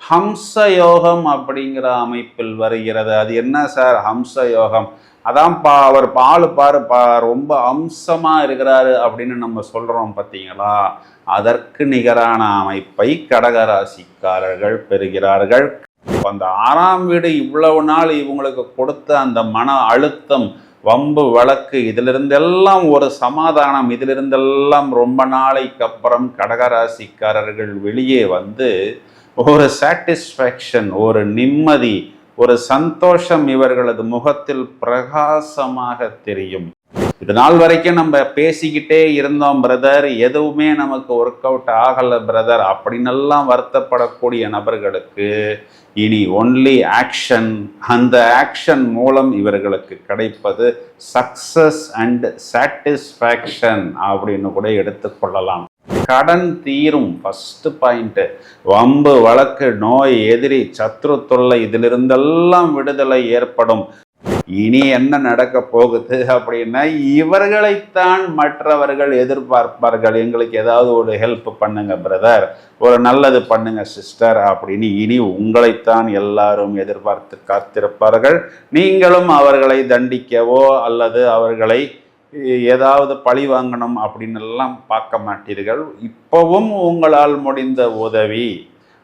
ஹம்ச யோகம் அப்படிங்கிற அமைப்பில் வருகிறது. அது என்ன சார் ஹம்ச யோகம்? அதான்ப்பா அவர் பால் பாருப்பா ரொம்ப அம்சமா இருக்கிறாரு அப்படின்னு நம்ம சொல்றோம் பார்த்தீங்களா? அதற்கு நிகரான அமைப்பை கடகராசிக்காரர்கள் பெறுகிறார்கள். அந்த 6ஆம் வீடு இவ்வளவு நாள் இவங்களுக்கு கொடுத்த அந்த மன அழுத்தம், வம்பு வழக்கு, இதிலிருந்தெல்லாம் ஒரு சமாதானம், இதிலிருந்தெல்லாம் ரொம்ப நாளைக்கு அப்புறம் கடகராசிக்காரர்கள் வெளியே வந்து ஒரு சாட்டிஸ்ஃபேக்ஷன், ஒரு நிம்மதி, ஒரு சந்தோஷம் இவர்களது முகத்தில் பிரகாசமாக தெரியும். இது நாள் வரைக்கும் நம்ம பேசிக்கிட்டே இருந்தோம் பிரதர், எதுவுமே நமக்கு ஒர்க் அவுட் ஆகலை பிரதர் அப்படின்னெல்லாம் வருத்தப்படக்கூடிய நபர்களுக்கு இனி ஒன்லி ஆக்ஷன். அந்த ஆக்ஷன் மூலம் இவர்களுக்கு கிடைப்பது சக்சஸ் அண்ட் சாட்டிஸ்ஃபேக்ஷன் அப்படின்னு கூட எடுத்துக்கொள்ளலாம். கடன் தீரும். First point. வம்பு வழக்கு, நோய், எதிரி, சத்ரு தொல்லை, இதிலிருந்தெல்லாம் விடுதலை ஏற்படும். இனி என்ன நடக்க போகுது அப்படின்னா, இவர்களைத்தான் மற்றவர்கள் எதிர்பார்ப்பார்கள். எங்களுக்கு ஏதாவது ஒரு ஹெல்ப் பண்ணுங்க பிரதர், ஒரு நல்லது பண்ணுங்க சிஸ்டர் அப்படின்னு இனி உங்களைத்தான் எல்லாரும் எதிர்பார்த்து காத்திருப்பார்கள். நீங்களும் அவர்களை தண்டிக்கவோ அல்லது அவர்களை ஏதாவது பழி வாங்கணும் அப்படின்னு எல்லாம் பார்க்க மாட்டீர்கள். இப்பவும் உங்களால் முடிந்த உதவி,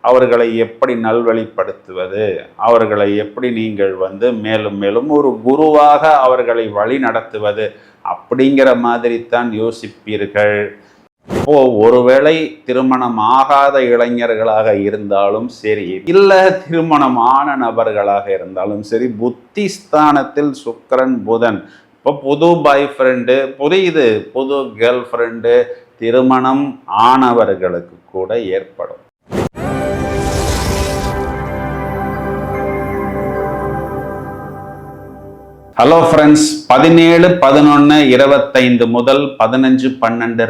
அவர்களை எப்படி நல்வழிப்படுத்துவது, அவர்களை எப்படி நீங்கள் மேலும் மேலும் ஒரு குருவாக அவர்களை வழி நடத்துவது அப்படிங்கிற மாதிரி தான் யோசிப்பீர்கள். இப்போ ஒருவேளை திருமணம் ஆகாத இளைஞர்களாக இருந்தாலும் சரி, இல்லை திருமணமான நபர்களாக இருந்தாலும் சரி, புத்திஸ்தானத்தில் சுக்கிரன் புதன், இப்போ புது பாய் ஃப்ரெண்டு, புது கேர்ள் ஃப்ரெண்டு, திருமணம் ஆனவர்களுக்கு கூட ஏற்படும். ஹலோ ஃப்ரெண்ட்ஸ், 17, 11, 25 முதல் 15, 12,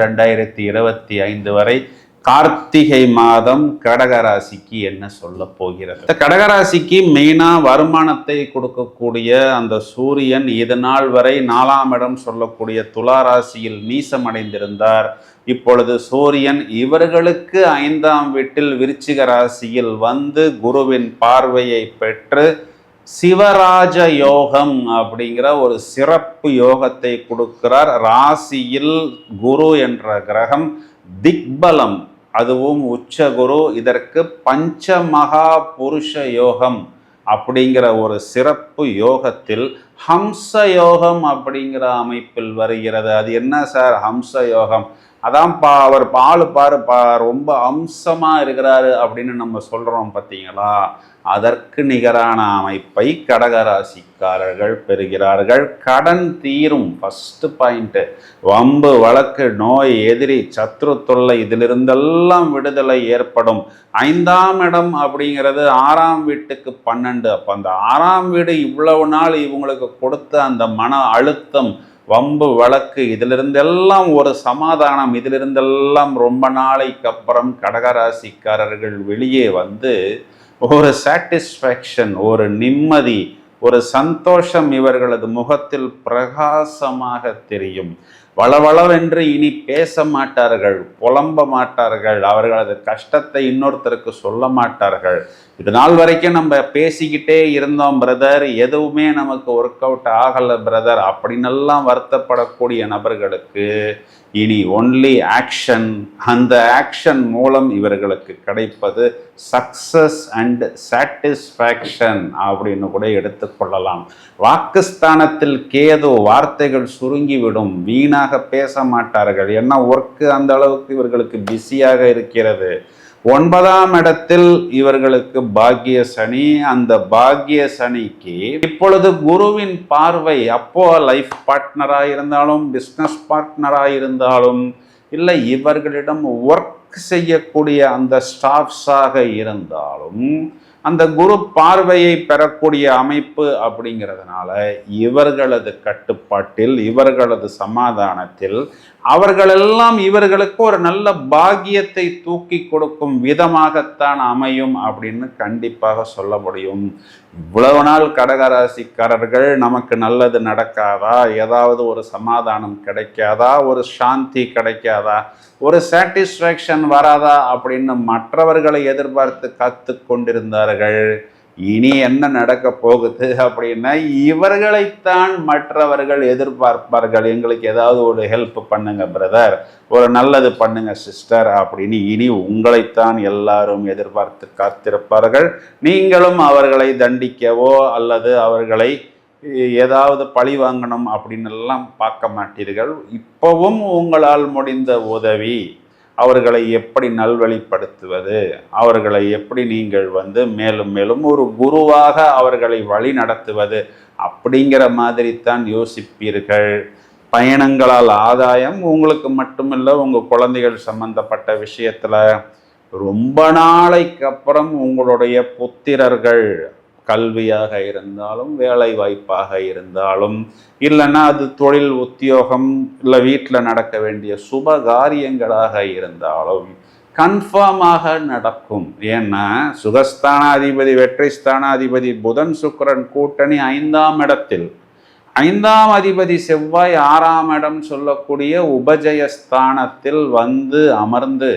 2025 வரை கார்த்திகை மாதம் கடகராசிக்கு என்ன சொல்ல போகிறது? இந்த கடகராசிக்கு மெயினா வருமானத்தை கொடுக்கக்கூடிய அந்த சூரியன் இது நாள் வரை 4ஆம் இடம் சொல்லக்கூடிய துலா ராசியில் நீசமடைந்திருந்தார். இப்பொழுது சூரியன் இவர்களுக்கு 5ஆம் வீட்டில் விருச்சிக ராசியில் வந்து குருவின் பார்வையை பெற்று சிவராஜ யோகம் அப்படிங்கிற ஒரு சிறப்பு யோகத்தை கொடுக்கிறார். ராசியில் குரு என்ற கிரகம் திக்பலம், அதுவும் உச்ச குரு. இதற்கு பஞ்சமகா புருஷ யோகம் அப்படிங்கிற ஒரு சிறப்பு யோகத்தில் ஹம்ச யோகம் அப்படிங்கிற அமைப்பில் வருகிறது. அது என்ன சார் ஹம்ச யோகம்? அதான்ப்பா அவர் பால் பாருப்பா ரொம்ப அம்சமா இருக்கிறாரு அப்படின்னு நம்ம சொல்றோம் பார்த்தீங்களா? அதற்கு நிகரான அமைப்பை கடகராசிக்காரர்கள் பெறுகிறார்கள். கடன் தீரும். First point. வம்பு வழக்கு, நோய், எதிரி, சத்ரு தொல்லை, இதிலிருந்தெல்லாம் விடுதலை ஏற்படும். 5ஆம் இடம் அப்படிங்கிறது 6ஆம் வீட்டுக்கு 12. அப்போ அந்த 6ஆம் வீடு இவ்வளவு நாள் இவங்களுக்கு கொடுத்த அந்த மன அழுத்தம், வம்பு வழக்கு, இதிலிருந்தெல்லாம் ஒரு சமாதானம், இதிலிருந்தெல்லாம் ரொம்ப நாளைக்கு அப்புறம் கடகராசிக்காரர்கள் வெளியே வந்து ஒரு சாட்டிஸ்ஃபேக்ஷன், ஒரு நிம்மதி, ஒரு சந்தோஷம் இவர்களது முகத்தில் பிரகாசமாக தெரியும். வளவளவென்று இனி பேச மாட்டார்கள், புலம்ப மாட்டார்கள், அவர்களது கஷ்டத்தை இன்னொருத்தருக்கு சொல்ல மாட்டார்கள். இது நாள் வரைக்கும் நம்ம பேசிக்கிட்டே இருந்தோம் பிரதர், எதுவுமே நமக்கு ஒர்க் அவுட் ஆகலை பிரதர் அப்படின்னெல்லாம் வருத்தப்படக்கூடிய நபர்களுக்கு இனி ஒன்லி ஆக்ஷன். அந்த ஆக்ஷன் மூலம் இவர்களுக்கு கிடைப்பது சக்சஸ் அண்ட் சாட்டிஸ்ஃபேக்ஷன் அப்படின்னு கூட எடுத்துக்கொள்ளலாம். வாக்குஸ்தானத்தில் கேது, வார்த்தைகள் சுருங்கிவிடும், வீணாக பேச மாட்டார்கள். ஏன்னா ஒர்க்கு அந்த அளவுக்கு இவர்களுக்கு பிஸியாக இருக்கிறது. 9ஆம் இடத்தில் இவர்களுக்கு பாக்கிய சனி. அந்த பாக்கிய சனிக்கு இப்பொழுது குருவின் பார்வை. அப்போ லைஃப் பார்ட்னராக இருந்தாலும், பிஸ்னஸ் பார்ட்னராக இருந்தாலும், இல்லை இவர்களிடம் ஒர்க் செய்யக்கூடிய அந்த ஸ்டாஃப்ஸாக இருந்தாலும், அந்த குரு பார்வையை பெறக்கூடிய அமைப்பு அப்படிங்கிறதுனால இவர்களது கட்டுப்பாட்டில், இவர்களது சமாதானத்தில் அவர்களெல்லாம் இவர்களுக்கு ஒரு நல்ல பாக்கியத்தை தூக்கி கொடுக்கும் விதமாகத்தான் அமையும் அப்படின்னு கண்டிப்பாக சொல்ல முடியும். இவ்வளவு நாள் கடகராசிக்காரர்கள் நமக்கு நல்லது நடக்காதா, ஏதாவது ஒரு சமாதானம் கிடைக்காதா, ஒரு சாந்தி கிடைக்காதா, ஒரு சாட்டிஸ்ஃபேக்ஷன் வராதா அப்படின்னு மற்றவர்களை எதிர்பார்த்து காத்து கொண்டிருந்தார்கள். இனி என்ன நடக்க போகுது அப்படின்னா, இவர்களைத்தான் மற்றவர்கள் எதிர்பார்ப்பார்கள். எங்களுக்கு ஏதாவது ஒரு ஹெல்ப் பண்ணுங்க பிரதர், ஒரு நல்லது பண்ணுங்க சிஸ்டர் அப்படின்னு இனி உங்களைத்தான் எல்லாரும் எதிர்பார்த்து காத்திருப்பார்கள். நீங்களும் அவர்களை தண்டிக்கவோ அல்லது அவர்களை ஏதாவது பழி வாங்கணும் அப்படின்னு எல்லாம் பார்க்க மாட்டீர்கள். இப்பவும் உங்களால் முடிந்த உதவி, அவர்களை எப்படி நல்வழிப்படுத்துவது, அவர்களை எப்படி நீங்கள் மேலும் மேலும் ஒரு குருவாக அவர்களை வழி நடத்துவது அப்படிங்கிற மாதிரி தான் யோசிப்பீர்கள். பயணங்களால் ஆதாயம் உங்களுக்கு மட்டுமில்லை, உங்கள் குழந்தைகள் சம்பந்தப்பட்ட விஷயத்தில் ரொம்ப நாளைக்கு அப்புறம் உங்களுடைய புத்திரர்கள் கல்வியாக இருந்தாலும் வேலை வாய்ப்பாக இருந்தாலும் இல்லைன்னா அது தொழில் உத்தியோகம் இல்லை வீட்டில் நடக்க வேண்டிய சுப காரியங்களாக இருந்தாலும் கன்ஃபார்மாக நடக்கும். ஏன்னா சுகஸ்தானாதிபதி வெற்றி ஸ்தானாதிபதி புதன் சுக்கிரன் கூட்டணி 5ஆம் இடத்தில், 5ஆம் அதிபதி செவ்வாய் 6ஆம் இடம் சொல்லக்கூடிய உபஜயஸ்தானத்தில் அமர்ந்து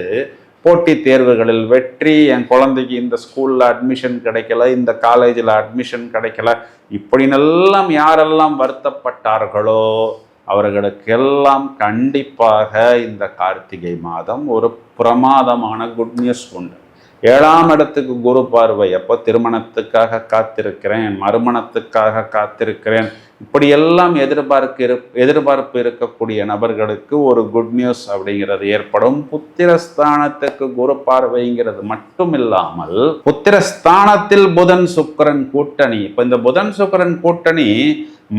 போட்டித் தேர்வுகளில் வெற்றி, என் குழந்தைக்கு இந்த ஸ்கூலில் அட்மிஷன் கிடைக்கல, இந்த காலேஜில் அட்மிஷன் கிடைக்கல, இப்படினெல்லாம் யாரெல்லாம் வருத்தப்பட்டார்களோ அவர்களுக்கெல்லாம் கண்டிப்பாக இந்த கார்த்திகை மாதம் ஒரு பிரமாதமான குட் நியூஸ் உண்டு. 7ஆம் இடத்துக்கு குரு பார்வை. எப்போ திருமணத்துக்காக காத்திருக்கிறேன், மறுமணத்துக்காக காத்திருக்கிறேன், இப்படியெல்லாம் எதிர்பார்ப்பு இருக்கக்கூடிய நபர்களுக்கு ஒரு குட் நியூஸ் அப்படிங்கிறது ஏற்படும். புத்திரஸ்தானத்துக்கு குரு பார்வைங்கிறது மட்டும் இல்லாமல் புத்திரஸ்தானத்தில் புதன் சுக்கிரன் கூட்டணி. இப்போ இந்த புதன் சுக்கிரன் கூட்டணி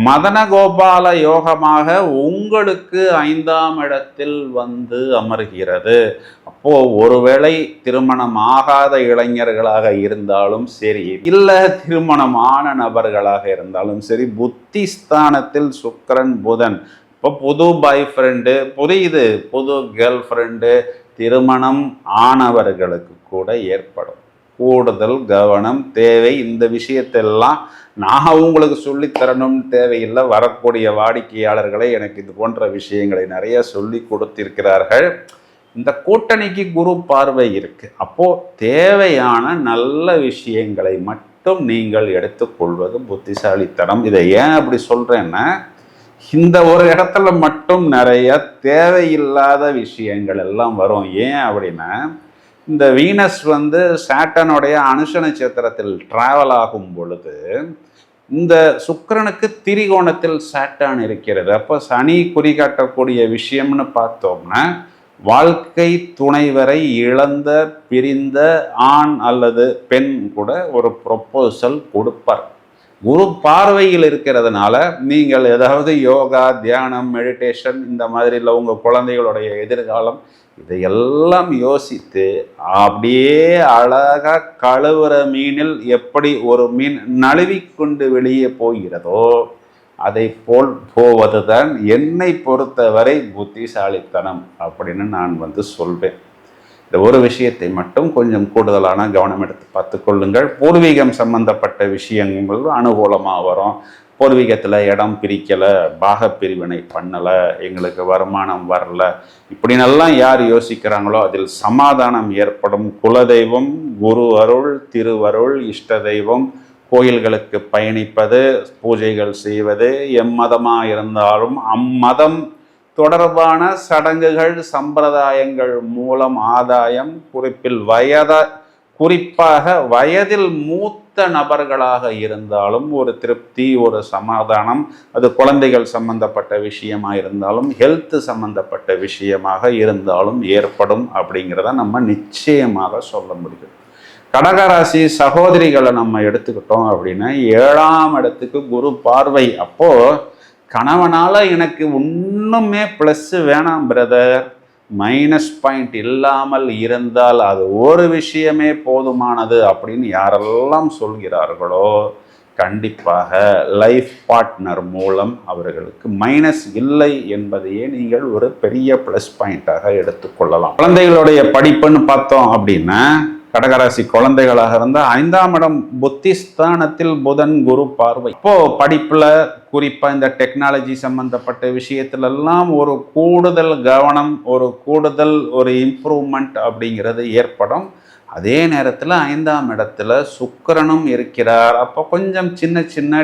மதன கோபால யோகமாக உங்களுக்கு 5ஆம் இடத்தில் அமர்கிறது. அப்போ ஒருவேளை திருமணம் ஆகாத இளைஞர்களாக இருந்தாலும் சரி, இல்ல திருமணமான நபர்களாக இருந்தாலும் சரி, புத்தி ஸ்தானத்தில் சுக்கிரன் புதன். இப்போ புது பாய் ஃப்ரெண்டு, புது கேர்ள் ஃப்ரெண்டு, திருமணம் ஆனவர்களுக்கு கூட ஏற்படும். கூடுதல் கவனம் தேவை. இந்த விஷயத்தெல்லாம் நான் உங்களுக்கு சொல்லித்தரணும்னு தேவையில்லை. வரக்கூடிய வாடிக்கையாளர்களை எனக்கு இது போன்ற விஷயங்களை நிறைய சொல்லி கொடுத்திருக்கிறார்கள். இந்த கூட்டணிக்கு குரு பார்வை இருக்கு. அப்போ தேவையான நல்ல விஷயங்களை மட்டும் நீங்கள் எடுத்துக்கொள்வது புத்திசாலித்தனம். இதை ஏன் அப்படி சொல்றேன்னா, இந்த ஒரு இடத்துல மட்டும் நிறைய தேவையில்லாத விஷயங்கள் எல்லாம் வரும். ஏன் அப்படின்னா, இந்த வீனஸ் சாட்டனுடைய அனுஷ நட்சத்திரத்தில் டிராவல் ஆகும் பொழுது இந்த சுக்கிரனுக்கு திரிகோணத்தில் சாட்டான் இருக்கிறது. அப்போ சனி குறிகாட்டக்கூடிய விஷயம்னு பார்த்தோம்னா, வாழ்க்கை துணைவரை இழந்த பிரிந்த ஆண் அல்லது பெண் கூட ஒரு ப்ரொப்போசல் கொடுப்பார். குரு பார்வையில் இருக்கிறதுனால நீங்கள் ஏதாவது யோகா, தியானம், மெடிடேஷன் இந்த மாதிரி இல்லை, உங்கள் குழந்தைகளுடைய எதிர்காலம் இதையெல்லாம் யோசித்து அப்படியே அழகா கழுவுற மீனில் எப்படி ஒரு மீன் நழுவிக்கொண்டு வெளியே போகிறதோ அதை போல் போவதுதான் என்னை பொறுத்தவரை புத்திசாலித்தனம் அப்படின்னு நான் சொல்வேன். இந்த ஒரு விஷயத்தை மட்டும் கொஞ்சம் கூடுதலான கவனம் எடுத்து பார்த்து கொள்ளுங்கள். பூர்வீகம் சம்பந்தப்பட்ட விஷயங்கள் அனுகூலமாக வரும். பூர்வீகத்தில் இடம் பிரிக்கலை, பாக பிரிவினை பண்ணலை, எங்களுக்கு வருமானம் வரல, இப்படினெல்லாம் யார் யோசிக்கிறாங்களோ அதில் சமாதானம் ஏற்படும். குலதெய்வம், குரு அருள், திருவருள், இஷ்ட தெய்வம், கோயில்களுக்கு பயணிப்பது, பூஜைகள் செய்வது, எம்மதமாக இருந்தாலும் அம்மதம் தொடர்பான சடங்குகள், சம்பிரதாயங்கள் மூலம் ஆதாயம், குறிப்பாக வயதில் மூத்த நபர்களாக இருந்தாலும் ஒரு திருப்தி, ஒரு சமாதானம், அது குழந்தைகள் சம்பந்தப்பட்ட விஷயமாக இருந்தாலும் ஹெல்த் சம்பந்தப்பட்ட விஷயமாக இருந்தாலும் ஏற்படும் அப்படிங்கிறத நம்ம நிச்சயமாக சொல்ல முடியும். கடகராசி சகோதரிகளை நம்ம எடுத்துக்கிட்டோம் அப்படின்னா 7ஆம் இடத்துக்கு குரு பார்வை. அப்போ கணவனால எனக்கு ஒன்றுமே ப்ளஸ் வேணாம் பிரதர், மைனஸ் பாயிண்ட் இல்லாமல் இருந்தால் அது ஒரு விஷயமே போதுமானது அப்படின்னு யாரெல்லாம் சொல்கிறார்களோ கண்டிப்பாக லைஃப் பார்ட்னர் மூலம் அவர்களுக்கு மைனஸ் இல்லை என்பதையே நீங்கள் ஒரு பெரிய ப்ளஸ் பாயிண்டாக எடுத்துக்கொள்ளலாம். குழந்தைகளுடைய படிப்புன்னு பார்த்தோம் அப்படின்னா, கடகராசி குழந்தைகளாக இருந்தால் 5ஆம் இடம் புத்திஸ்தானத்தில் புதன் குரு பார்வை. இப்போ படிப்புல குறிப்பா இந்த டெக்னாலஜி சம்பந்தப்பட்ட விஷயத்துல எல்லாம் ஒரு கூடுதல் கவனம், ஒரு இம்ப்ரூவ்மெண்ட் அப்படிங்கிறது ஏற்படும். அதே நேரத்தில் 5ஆம் இடத்துல சுக்கிரனும் இருக்கிறார். அப்போ கொஞ்சம் சின்ன சின்ன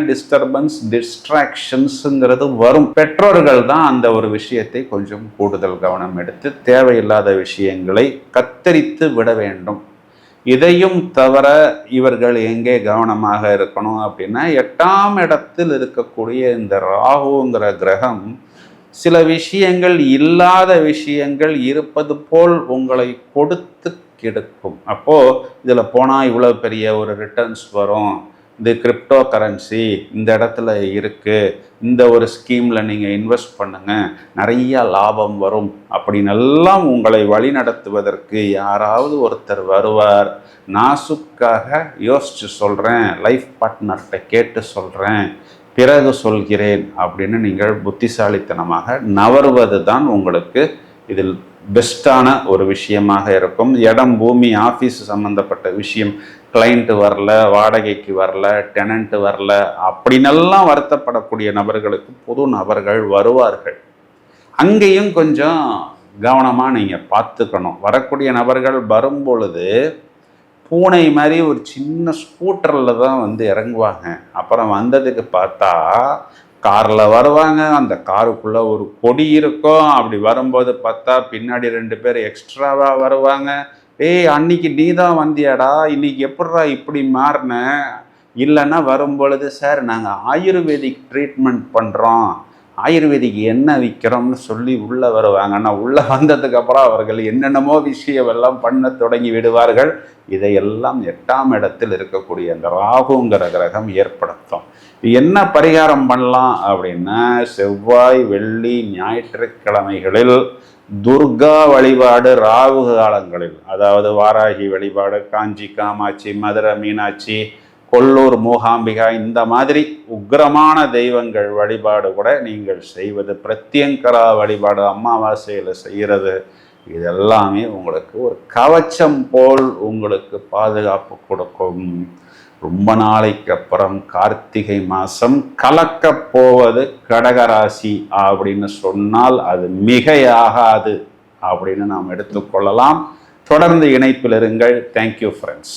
டிஸ்ட்ராக்ஷன்ஸுங்கிறது வரும். பெற்றோர்கள் தான் அந்த ஒரு விஷயத்தை கொஞ்சம் கூடுதல் கவனம் எடுத்து தேவையில்லாத விஷயங்களை கத்தரித்து விட வேண்டும். இதையும் தவிர இவர்கள் எங்கே கவனமாக இருக்கணும் அப்படின்னா, 8ஆம் இடத்தில் இருக்கக்கூடிய இந்த ராகுங்கிற கிரகம் சில விஷயங்கள், இல்லாத விஷயங்கள் இருப்பது போல் உங்களை கொடுத்து கெடுக்கும். அப்போது இதில் போனால் இவ்வளோ பெரிய ஒரு ரிட்டர்ன்ஸ் வரும், இந்த கிரிப்டோ கரன்சி இந்த இடத்துல இருக்குது, இந்த ஒரு ஸ்கீமில் நீங்கள் இன்வெஸ்ட் பண்ணுங்கள், நிறைய லாபம் வரும் அப்படின்னு எல்லாம் உங்களை வழி நடத்துவதற்கு யாராவது ஒருத்தர் வருவார். நாசுக்காக யோசித்து சொல்கிறேன், லைஃப் பார்ட்னர்கிட்ட கேட்டு சொல்கிறேன், பிறகு சொல்கிறேன் அப்படின்னு நீங்கள் புத்திசாலித்தனமாக நவர்வது தான் உங்களுக்கு இதில் பெஸ்ட்டான ஒரு விஷயமாக இருக்கும். இடம், பூமி, ஆஃபீஸ் சம்மந்தப்பட்ட விஷயம், கிளைண்ட்டு வரல, வாடகைக்கு வரல, டெனண்ட்டு வரல அப்படின்னெல்லாம் வருத்தப்படக்கூடிய நபர்களுக்கு புது நபர்கள் வருவார்கள். அங்கேயும் கொஞ்சம் கவனமாக நீங்கள் பார்த்துக்கணும். வரக்கூடிய நபர்கள் வரும்பொழுது பூனை மாதிரி ஒரு சின்ன ஸ்கூட்டரில் தான் வந்து இறங்குவாங்க. அப்புறம் வந்ததுக்கு பார்த்தா காரில் வருவாங்க. அந்த காருக்குள்ளே ஒரு கொடி இருக்கும். அப்படி வரும்போது பார்த்தா பின்னாடி 2 பேர் எக்ஸ்ட்ராவாக வருவாங்க. ஏய், அன்னைக்கு நீ தான் வந்தியாடா, இன்னைக்கு எப்படிடா இப்படி மாறின? இல்லைன்னா வரும்பொழுது, சார் நாங்கள் ஆயுர்வேதிக் ட்ரீட்மெண்ட் பண்ணுறோம், ஆயுர்வேதிக் என்ன விற்கிறோம்னு சொல்லி உள்ளே வருவாங்க. ஆனால் உள்ளே வந்ததுக்கப்புறம் அவர்கள் என்னென்னமோ விஷயம் எல்லாம் பண்ண தொடங்கி விடுவார்கள். இதையெல்லாம் 8ஆம் இடத்தில் இருக்கக்கூடிய அந்த ராகுங்கிற கிரகம் ஏற்படுத்தும். என்ன பரிகாரம் பண்ணலாம் அப்படின்னா, செவ்வாய், வெள்ளி, ஞாயிற்றுக்கிழமைகளில் துர்கா வழிபாடு, ராகு காலங்களில், அதாவது வாராகி வழிபாடு, காஞ்சி காமாட்சி, மதுரை மீனாட்சி, கொல்லூர் மூகாம்பிகா, இந்த மாதிரி உக்கிரமான தெய்வங்கள் வழிபாடு கூட நீங்கள் செய்வது, பிரத்யங்கரா வழிபாடு அமாவாசையில் செய்கிறது, இதெல்லாமே உங்களுக்கு ஒரு கவச்சம் போல் உங்களுக்கு பாதுகாப்பு கொடுக்கும். ரொம்ப நாளைக்கு அப்புறம் கார்த்திகை மாதம் கலக்க போவது கடகராசி அப்படின்னு சொன்னால் அது மிகையாகாது அப்படின்னு நாம் எடுத்துக்கொள்ளலாம். தொடர்ந்து இணைப்பில் இருங்கள். Thank you friends.